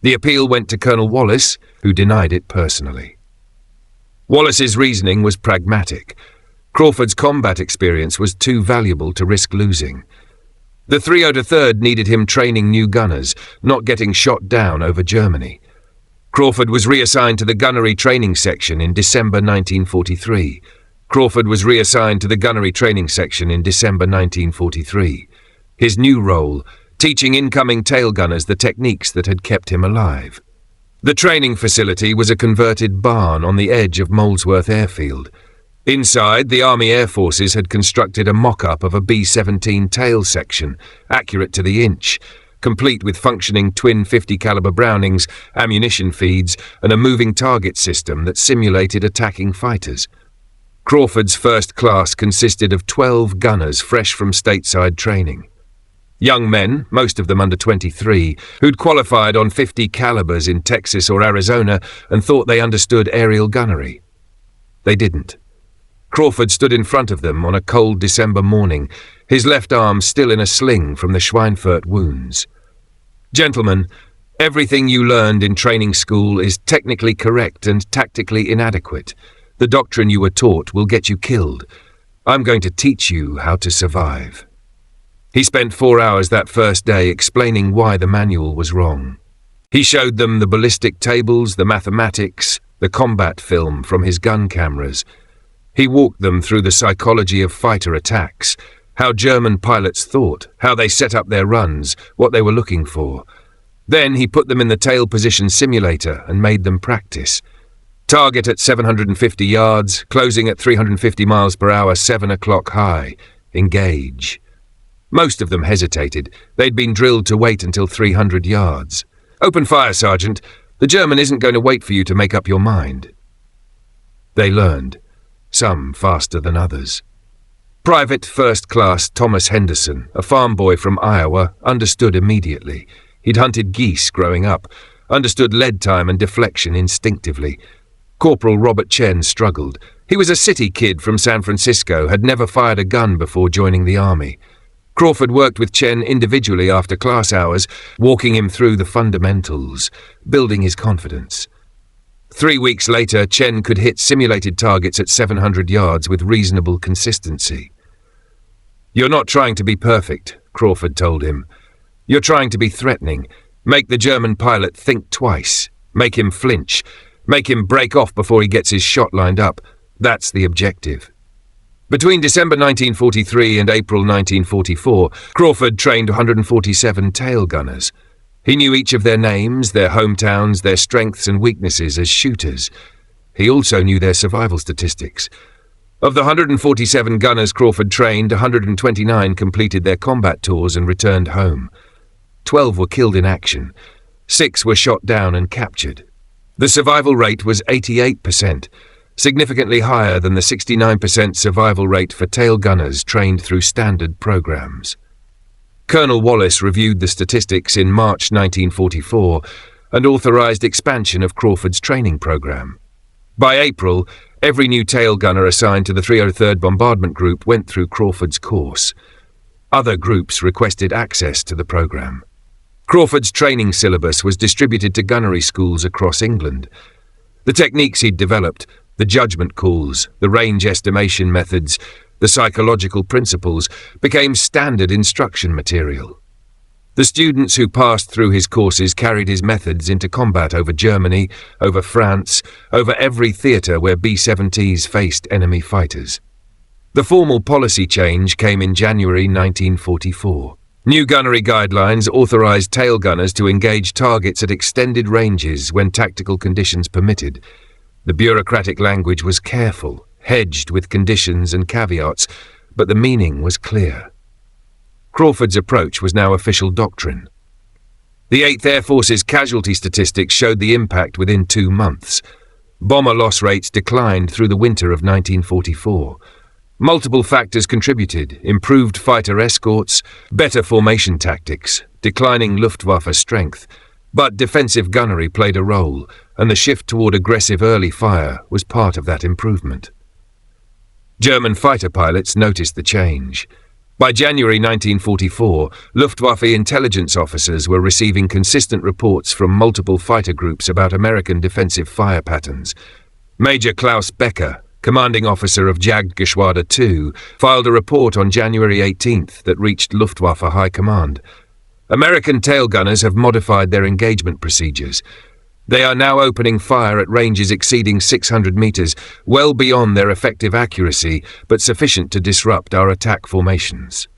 Speaker 1: The appeal went to Colonel Wallace, who denied it personally. Wallace's reasoning was pragmatic. Crawford's combat experience was too valuable to risk losing. The 303rd needed him training new gunners, not getting shot down over Germany. Crawford was reassigned to the gunnery training section in December 1943. His new role, teaching incoming tail gunners the techniques that had kept him alive. The training facility was a converted barn on the edge of Molesworth Airfield. Inside, the Army Air Forces had constructed a mock-up of a B-17 tail section, accurate to the inch, complete with functioning twin 50 caliber Brownings, ammunition feeds, and a moving target system that simulated attacking fighters. Crawford's first class consisted of 12 gunners fresh from stateside training. Young men, most of them under 23, who'd qualified on 50 calibers in Texas or Arizona and thought they understood aerial gunnery. They didn't. Crawford stood in front of them on a cold December morning, his left arm still in a sling from the Schweinfurt wounds. Gentlemen, everything you learned in training school is technically correct and tactically inadequate. The doctrine you were taught will get you killed. I'm going to teach you how to survive." He spent 4 hours that first day explaining why the manual was wrong. He showed them the ballistic tables, the mathematics, the combat film from his gun cameras. He walked them through the psychology of fighter attacks, how German pilots thought, how they set up their runs, what they were looking for. Then he put them in the tail position simulator and made them practice. Target at 750 yards, closing at 350 miles per hour, 7 o'clock high. Engage. Most of them hesitated. They'd been drilled to wait until 300 yards. "Open fire, Sergeant. The German isn't going to wait for you to make up your mind." They learned, some faster than others. Private First Class Thomas Henderson, a farm boy from Iowa, understood immediately. He'd hunted geese growing up, understood lead time and deflection instinctively. Corporal Robert Chen struggled. He was a city kid from San Francisco, had never fired a gun before joining the army. Crawford worked with Chen individually after class hours, walking him through the fundamentals, building his confidence. 3 weeks later, Chen could hit simulated targets at 700 yards with reasonable consistency. "You're not trying to be perfect," Crawford told him. "You're trying to be threatening. Make the German pilot think twice. Make him flinch. Make him break off before he gets his shot lined up. That's the objective." Between December 1943 and April 1944, Crawford trained 147 tail gunners. He knew each of their names, their hometowns, their strengths and weaknesses as shooters. He also knew their survival statistics. Of the 147 gunners Crawford trained, 129 completed their combat tours and returned home. 12 were killed in action. 6 were shot down and captured. The survival rate was 88%, significantly higher than the 69% survival rate for tail gunners trained through standard programs. Colonel Wallace reviewed the statistics in March 1944 and authorized expansion of Crawford's training program. By April, every new tail gunner assigned to the 303rd Bombardment Group went through Crawford's course. Other groups requested access to the program. Crawford's training syllabus was distributed to gunnery schools across England. The techniques he'd developed, the judgment calls, the range estimation methods, the psychological principles, became standard instruction material. The students who passed through his courses carried his methods into combat over Germany, over France, over every theatre where B-70s faced enemy fighters. The formal policy change came in January 1944. New gunnery guidelines authorized tail gunners to engage targets at extended ranges when tactical conditions permitted. The bureaucratic language was careful, hedged with conditions and caveats, but the meaning was clear. Crawford's approach was now official doctrine. The 8th Air Force's casualty statistics showed the impact within 2 months. Bomber loss rates declined through the winter of 1944. Multiple factors contributed: improved fighter escorts, better formation tactics, declining Luftwaffe strength. But defensive gunnery played a role, and the shift toward aggressive early fire was part of that improvement. German fighter pilots noticed the change. By January 1944, Luftwaffe intelligence officers were receiving consistent reports from multiple fighter groups about American defensive fire patterns. Major Klaus Becker, commanding officer of Jagdgeschwader II, filed a report on January 18th that reached Luftwaffe High Command. American tail gunners have modified their engagement procedures. They are now opening fire at ranges exceeding 600 meters, well beyond their effective accuracy, but sufficient to disrupt our attack formations.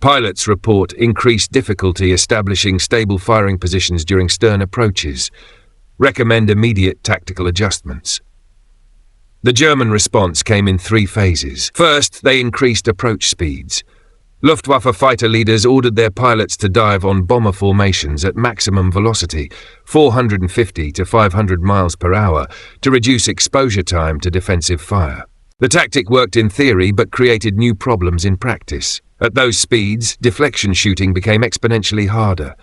Speaker 1: Pilots report increased difficulty establishing stable firing positions during stern approaches. Recommend immediate tactical adjustments. The German response came in 3 phases. First, they increased approach speeds. Luftwaffe fighter leaders ordered their pilots to dive on bomber formations at maximum velocity, 450 to 500 miles per hour, to reduce exposure time to defensive fire. The tactic worked in theory but created new problems in practice. At those speeds, deflection shooting became exponentially harder.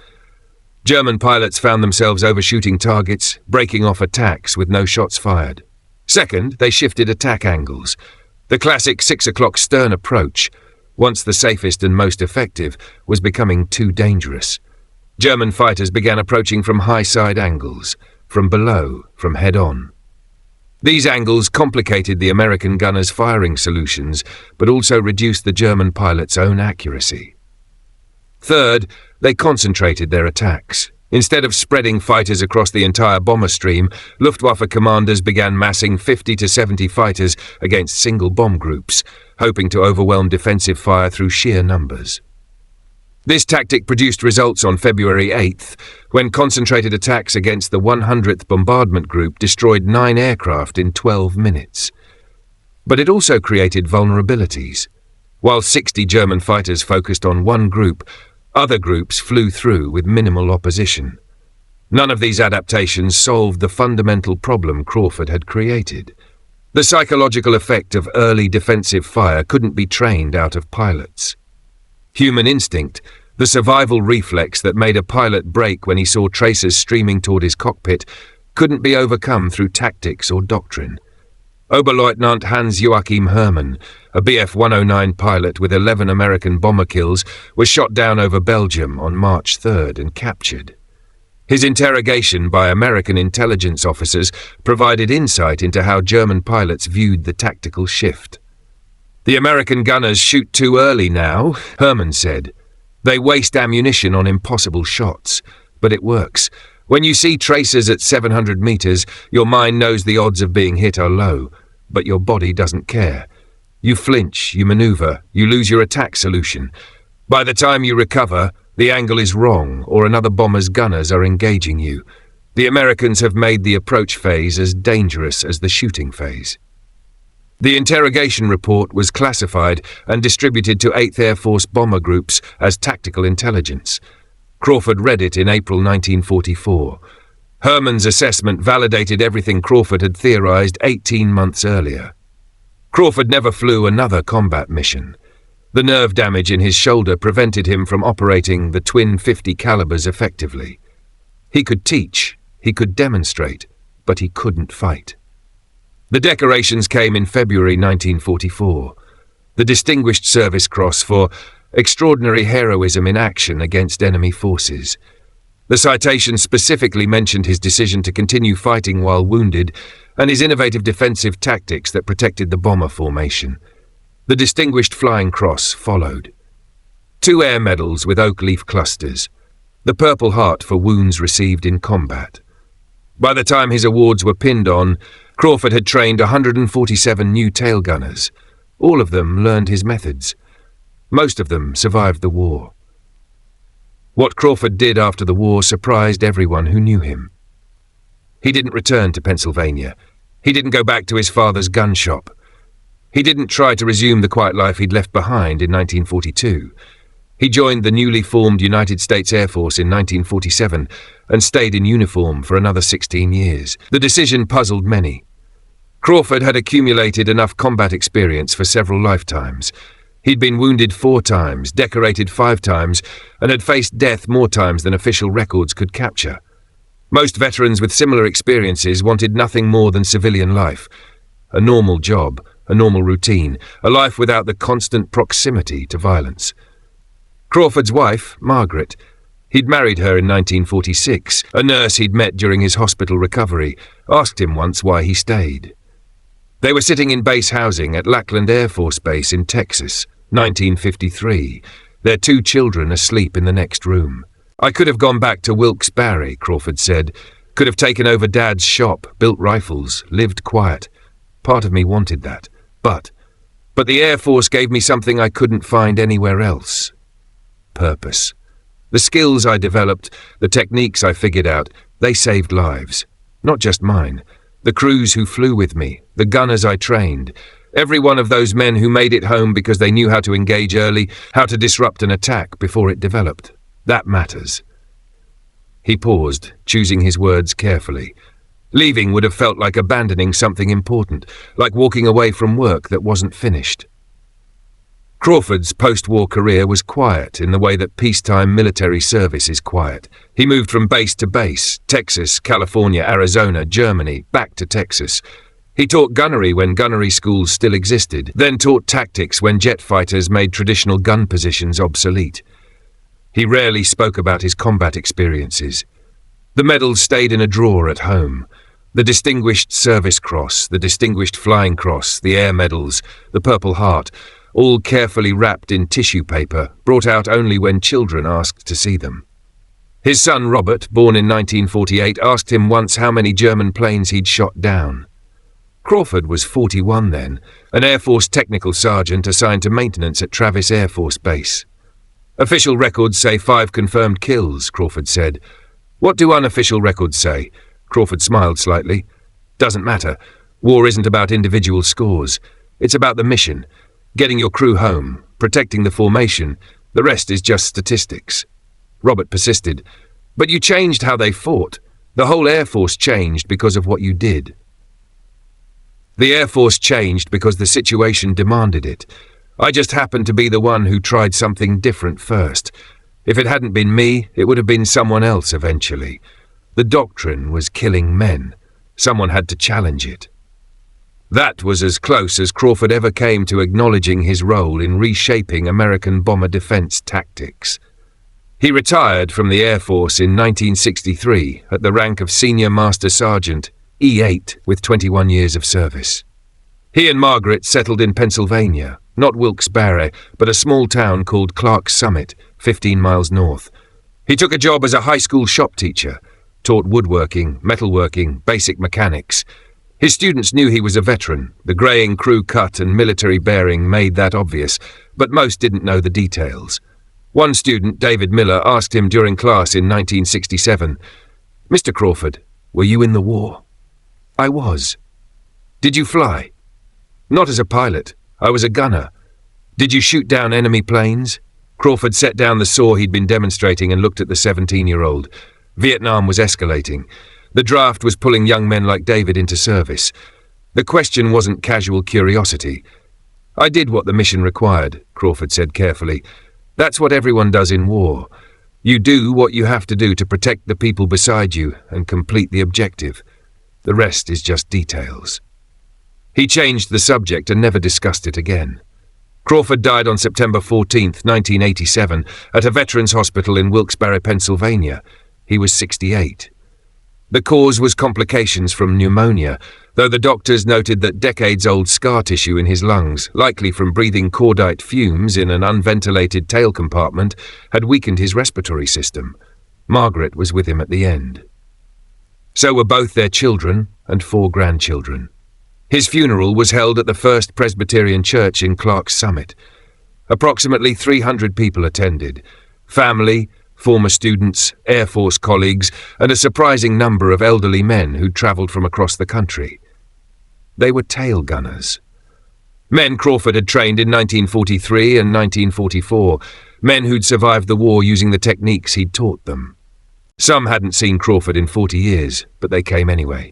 Speaker 1: German pilots found themselves overshooting targets, breaking off attacks with no shots fired. Second, they shifted attack angles. The classic 6 o'clock stern approach, once the safest and most effective, was becoming too dangerous. German fighters began approaching from high side angles, from below, from head-on. These angles complicated the American gunners' firing solutions, but also reduced the German pilots' own accuracy. Third, they concentrated their attacks. Instead of spreading fighters across the entire bomber stream, Luftwaffe commanders began massing 50 to 70 fighters against single bomb groups, hoping to overwhelm defensive fire through sheer numbers. This tactic produced results on February 8th, when concentrated attacks against the 100th Bombardment Group destroyed 9 aircraft in 12 minutes. But it also created vulnerabilities. While 60 German fighters focused on one group, other groups flew through with minimal opposition. None of these adaptations solved the fundamental problem Crawford had created. The psychological effect of early defensive fire couldn't be trained out of pilots. Human instinct, the survival reflex that made a pilot brake when he saw tracers streaming toward his cockpit, couldn't be overcome through tactics or doctrine. Oberleutnant Hans-Joachim Hermann, a Bf 109 pilot with 11 American bomber kills, was shot down over Belgium on March 3rd and captured. His interrogation by American intelligence officers provided insight into how German pilots viewed the tactical shift. "The American gunners shoot too early now," Hermann said. "They waste ammunition on impossible shots, but it works. When you see tracers at 700 meters, your mind knows the odds of being hit are low, but your body doesn't care. You flinch, you maneuver, you lose your attack solution. By the time you recover, the angle is wrong, or another bomber's gunners are engaging you. The Americans have made the approach phase as dangerous as the shooting phase." The interrogation report was classified and distributed to 8th Air Force bomber groups as tactical intelligence. Crawford read it in April 1944. Hermann's assessment validated everything Crawford had theorized 18 months earlier. Crawford never flew another combat mission. The nerve damage in his shoulder prevented him from operating the twin .50 calibers effectively. He could teach, he could demonstrate, but he couldn't fight. The decorations came in February 1944. The Distinguished Service Cross for extraordinary heroism in action against enemy forces. The citation specifically mentioned his decision to continue fighting while wounded and his innovative defensive tactics that protected the bomber formation. The Distinguished Flying Cross followed. 2 air medals with oak leaf clusters. The Purple Heart for wounds received in combat. By the time his awards were pinned on, Crawford had trained 147 new tail gunners. All of them learned his methods. Most of them survived the war. What Crawford did after the war surprised everyone who knew him. He didn't return to Pennsylvania. He didn't go back to his father's gun shop. He didn't try to resume the quiet life he'd left behind in 1942. He joined the newly formed United States Air Force in 1947 and stayed in uniform for another 16 years. The decision puzzled many. Crawford had accumulated enough combat experience for several lifetimes. He'd been wounded 4 times, decorated 5 times, and had faced death more times than official records could capture. Most veterans with similar experiences wanted nothing more than civilian life. A normal job, a normal routine, a life without the constant proximity to violence. Crawford's wife, Margaret, he'd married her in 1946. A nurse he'd met during his hospital recovery asked him once why he stayed. They were sitting in base housing at Lackland Air Force Base in Texas, 1953, their 2 children asleep in the next room. "I could have gone back to Wilkes-Barre," Crawford said. "Could have taken over Dad's shop, built rifles, lived quiet. Part of me wanted that. But the Air Force gave me something I couldn't find anywhere else. Purpose. The skills I developed, the techniques I figured out, they saved lives. Not just mine. The crews who flew with me, the gunners I trained, every one of those men who made it home because they knew how to engage early, how to disrupt an attack before it developed. That matters." He paused, choosing his words carefully. Leaving would have felt like abandoning something important, like walking away from work that wasn't finished. Crawford's post-war career was quiet in the way that peacetime military service is quiet. He moved from base to base, Texas, California, Arizona, Germany, back to Texas. He taught gunnery when gunnery schools still existed, then taught tactics when jet fighters made traditional gun positions obsolete. He rarely spoke about his combat experiences. The medals stayed in a drawer at home. The Distinguished Service Cross, the Distinguished Flying Cross, the Air Medals, the Purple Heart, all carefully wrapped in tissue paper, brought out only when children asked to see them. His son Robert, born in 1948, asked him once how many German planes he'd shot down. Crawford was 41 then, an Air Force technical sergeant assigned to maintenance at Travis Air Force Base. Official records say 5 confirmed kills, Crawford said. What do unofficial records say? Crawford smiled slightly. Doesn't matter. War isn't about individual scores. It's about the mission. Getting your crew home, protecting the formation. The rest is just statistics. Robert persisted. But you changed how they fought. The whole Air Force changed because of what you did. The Air Force changed because the situation demanded it. I just happened to be the one who tried something different first. If it hadn't been me, it would have been someone else eventually. The doctrine was killing men. Someone had to challenge it. That was as close as Crawford ever came to acknowledging his role in reshaping American bomber defense tactics. He retired from the Air Force in 1963 at the rank of Senior Master Sergeant, E8, with 21 years of service. He and Margaret settled in Pennsylvania, not Wilkes-Barre, but a small town called Clarks Summit, 15 miles north. He took a job as a high school shop teacher, taught woodworking, metalworking, basic mechanics. His students knew he was a veteran. The greying crew cut and military bearing made that obvious, but most didn't know the details. One student, David Miller, asked him during class in 1967, "Mr. Crawford, were you in the war?" "I was." "Did you fly?" "Not as a pilot. I was a gunner." "Did you shoot down enemy planes?" Crawford set down the saw he'd been demonstrating and looked at the 17-year-old. Vietnam was escalating. The draft was pulling young men like David into service. The question wasn't casual curiosity. "I did what the mission required," Crawford said carefully. "That's what everyone does in war. You do what you have to do to protect the people beside you and complete the objective. The rest is just details." He changed the subject and never discussed it again. Crawford died on September 14, 1987, at a veterans hospital in Wilkes-Barre, Pennsylvania. He was 68. The cause was complications from pneumonia, though the doctors noted that decades-old scar tissue in his lungs, likely from breathing cordite fumes in an unventilated tail compartment, had weakened his respiratory system. Margaret was with him at the end. So were both their children and 4 grandchildren. His funeral was held at the First Presbyterian Church in Clarks Summit. Approximately 300 people attended. Family, former students, Air Force colleagues, and a surprising number of elderly men who'd travelled from across the country. They were tail gunners. Men Crawford had trained in 1943 and 1944, men who'd survived the war using the techniques he'd taught them. Some hadn't seen Crawford in 40 years, but they came anyway.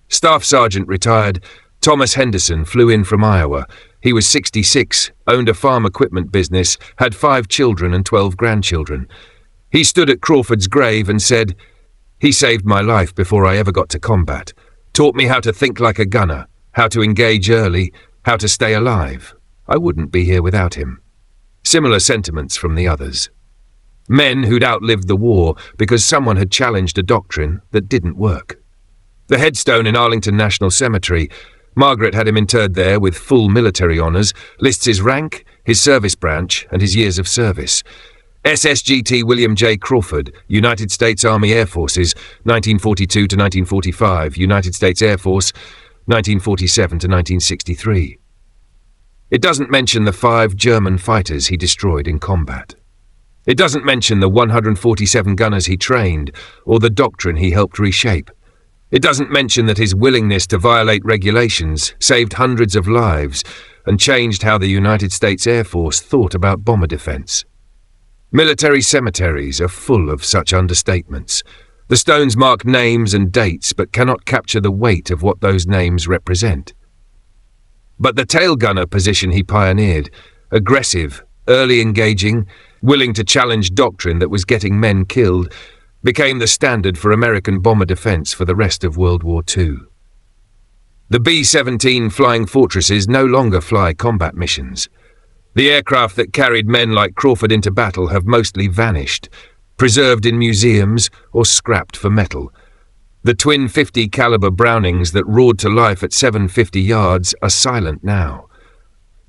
Speaker 1: Staff Sergeant retired, Thomas Henderson flew in from Iowa. He was 66, owned a farm equipment business, had 5 children and 12 grandchildren. He stood at Crawford's grave and said, "He saved my life before I ever got to combat, taught me how to think like a gunner, how to engage early, how to stay alive. I wouldn't be here without him." Similar sentiments from the others. Men who'd outlived the war because someone had challenged a doctrine that didn't work. The headstone in Arlington National Cemetery, Margaret had him interred there with full military honours, lists his rank, his service branch, and his years of service. SSGT William J. Crawford, United States Army Air Forces, 1942 to 1945, United States Air Force, 1947 to 1963. It doesn't mention the 5 German fighters he destroyed in combat. It doesn't mention the 147 gunners he trained or the doctrine he helped reshape. It doesn't mention that his willingness to violate regulations saved hundreds of lives and changed how the United States Air Force thought about bomber defense. Military cemeteries are full of such understatements. The stones mark names and dates but cannot capture the weight of what those names represent. But the tail gunner position he pioneered, aggressive, early engaging, willing to challenge doctrine that was getting men killed, became the standard for American bomber defense for the rest of World War II. The B-17 Flying Fortresses no longer fly combat missions. The aircraft that carried men like Crawford into battle have mostly vanished, preserved in museums or scrapped for metal. The twin 50 caliber Brownings that roared to life at 750 yards are silent now.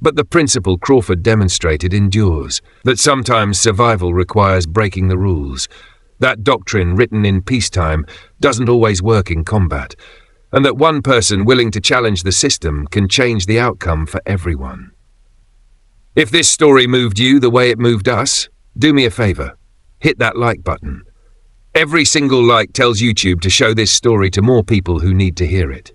Speaker 1: But the principle Crawford demonstrated endures, that sometimes survival requires breaking the rules. That doctrine written in peacetime doesn't always work in combat, and that one person willing to challenge the system can change the outcome for everyone. If this story moved you the way it moved us, do me a favor. Hit that like button. Every single like tells YouTube to show this story to more people who need to hear it.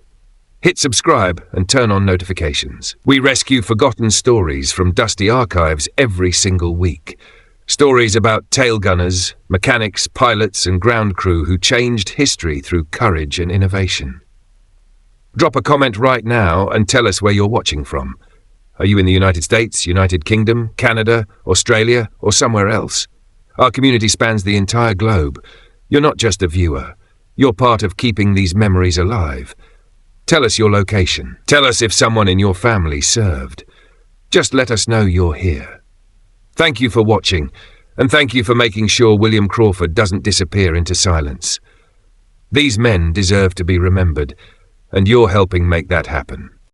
Speaker 1: Hit subscribe and turn on notifications. We rescue forgotten stories from dusty archives every single week. Stories about tail gunners, mechanics, pilots, and ground crew who changed history through courage and innovation. Drop a comment right now and tell us where you're watching from. Are you in the United States, United Kingdom, Canada, Australia, or somewhere else? Our community spans the entire globe. You're not just a viewer. You're part of keeping these memories alive. Tell us your location. Tell us if someone in your family served. Just let us know you're here. Thank you for watching, and thank you for making sure William Crawford doesn't disappear into silence. These men deserve to be remembered, and you're helping make that happen.